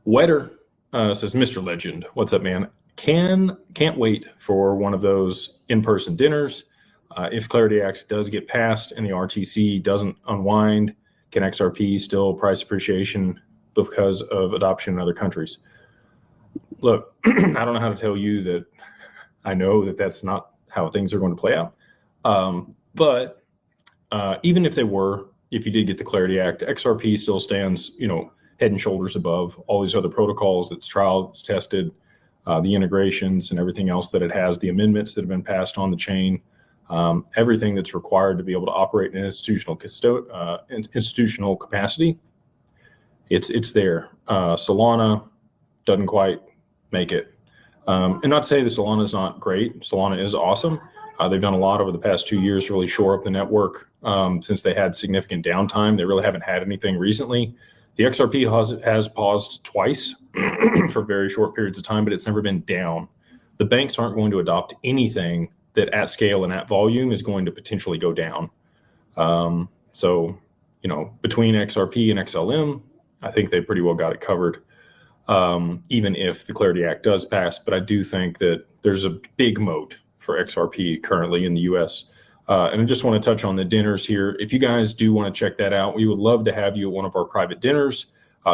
Wetter says, Mr. Legend, what's up, man? Can't wait for one of those in-person dinners. If Clarity Act does get passed and the RTC doesn't unwind, can XRP still price appreciation because of adoption in other countries? Look, I don't know how to tell you that I know that that's not how things are going to play out. But even if they were, if you did get the Clarity Act, XRP still stands, head and shoulders above all these other protocols. It's trialed, it's tested, the integrations and everything else that it has, the amendments that have been passed on the chain, everything that's required to be able to operate in institutional capacity. It's there. Solana doesn't quite make it. And not to say that Solana is not great. Solana is awesome. They've done a lot over the past 2 years to really shore up the network since they had significant downtime. They really haven't had anything recently. The XRP has paused twice for very short periods of time, but it's never been down. The banks aren't going to adopt anything that at scale and at volume is going to potentially go down. So, between XRP and XLM, I think they pretty well got it covered, even if the Clarity Act does pass. But I do think that there's a big moat for XRP currently in the US. And I just want to touch on the dinners here. If you guys do want to check that out, we would love to have you at one of our private dinners.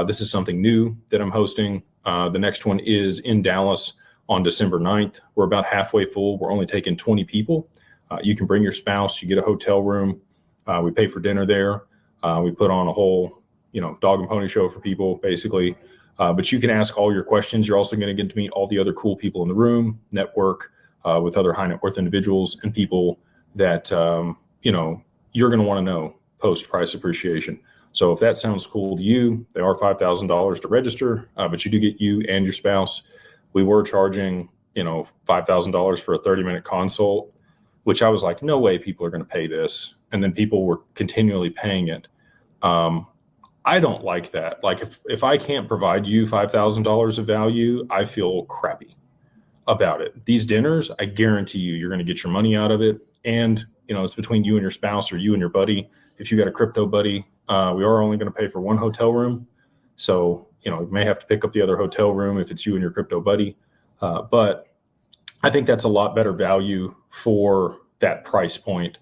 This is something new that I'm hosting. The next one is in Dallas on December 9th. We're about halfway full. We're only taking 20 people. You can bring your spouse. You get a hotel room. We pay for dinner there. We put on a whole, dog and pony show for people, basically. But you can ask all your questions. You're also going to get to meet all the other cool people in the room, network with other high net worth individuals and people that, you're going to want to know post price appreciation. So if that sounds cool to you, they are $5,000 to register, but you do get you and your spouse. We were charging, $5,000 for a 30-minute consult, which I was like, no way people are going to pay this. And then people were continually paying it. I don't like that. Like if I can't provide you $5,000 of value, I feel crappy about it. These dinners, I guarantee you're going to get your money out of it. And, it's between you and your spouse or you and your buddy. If you got a crypto buddy, we are only going to pay for one hotel room. So, you may have to pick up the other hotel room if it's you and your crypto buddy. But I think that's a lot better value for that price point